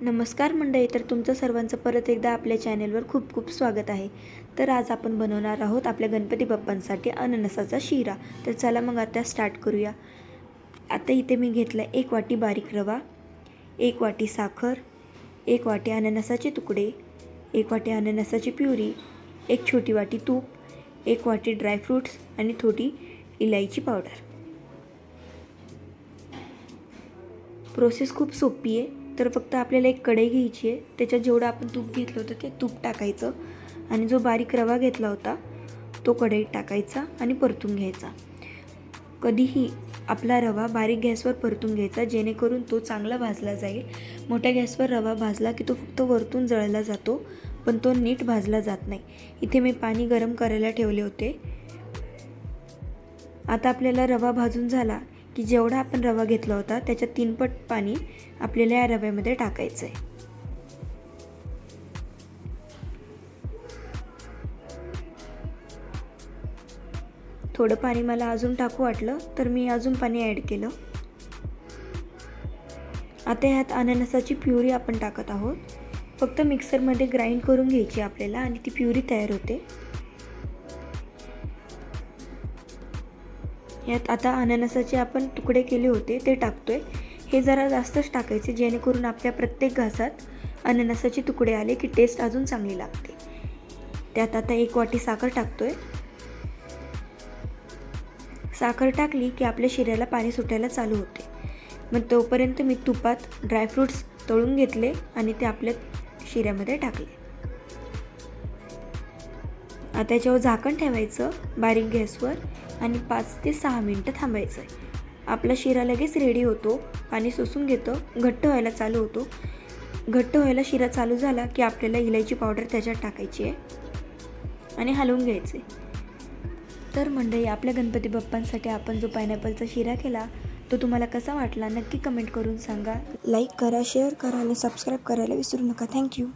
नमस्कार मंडळी, तर तुमचं सर्वांचं परत एकदा आपल्या चॅनेलवर खूप खूप स्वागत आहे। तर आज आपण बनवणार आहोत आपल्या गणपती बाप्पांसाठी अननसाचा शिरा। तर चला मग आता स्टार्ट करूया। आता इथे मी घेतला 1 वाटी बारीक रवा, 1 वाटी साखर, 1 वाटी अननसाचे तुकडे, 1 वाटी अननसाची प्युरी, 1 छोटी वाटी तूप, 1 वाटी ड्रायफ्रूट्स आणि थोडी इलायची पावडर। प्रोसेस खूप सोपी आहे। तर फक्त आपल्याला एक कढई घ्यायची आहे, त्याच्यात जेवढं आपण तूप घेतलं होतं ते तूप टाकायचं आणि जो बारीक रवा घेतला होता तो कढईत टाकायचा आणि परतून घ्यायचा। कधीही आपला रवा बारीक गॅसवर परतून घ्यायचा, जेणेकरून तो चांगला भाजला जाईल। मोठ्या गॅसवर रवा भाजला की तो फक्त वरतून जळला जातो, पण तो नीट भाजला जात नाही। इथे मी पाणी गरम करायला ठेवले होते। आता आपल्याला रवा भाजून झाला की जेवढा आपण रवा घेतला होता त्याच्या 3 पट पाणी आपल्याला या रव्यामध्ये टाकायचं आहे। थोडं पाणी मला अजून टाकू वाटलं तर मी अजून पाणी ॲड केलं। आता ह्यात अननसाची प्युरी आपण टाकत आहोत। फक्त मिक्सरमध्ये ग्राइंड करून घ्यायची आपल्याला आणि ती प्युरी तयार होते। यात आता अननसाचे आपण तुकडे केले होते ते टाकतोय। हे जरा जास्तच टाकायचे, जेणेकरून आपल्या प्रत्येक घासात अननसाचे तुकडे आले की टेस्ट अजून चांगली लागते। त्यात आता 1 वाटी साखर टाकतोय। साखर टाकली की आपल्या शिऱ्याला पाणी सुटायला चालू होते। मग तोपर्यंत मी तुपात ड्रायफ्रूट्स तळून घेतले आणि ते आपल्या शिऱ्यामध्ये टाकले। आता त्याच्यावर झाकण ठेवायचं बारीक गॅसवर आणि 5 ते 6 मिनिटं थांबायचं। आपला शिरा लगेच रेडी होतो, पाणी शोषून घेतो, घट्ट व्हायला चालू होतो। घट्ट व्हायला शिरा चालू झाला की आपल्याला इलायची पावडर त्याच्यात टाकायची आहे आणि हलवून घ्यायचे। तर मंडळी, आपल्या गणपती बाप्पांसाठी आपण जो पायनॅपलचा शिरा केला तो तुम्हाला कसा वाटला नक्की कमेंट करून सांगा। लाईक करा, शेअर करा आणि सबस्क्राईब करायला विसरू नका। थँक्यू।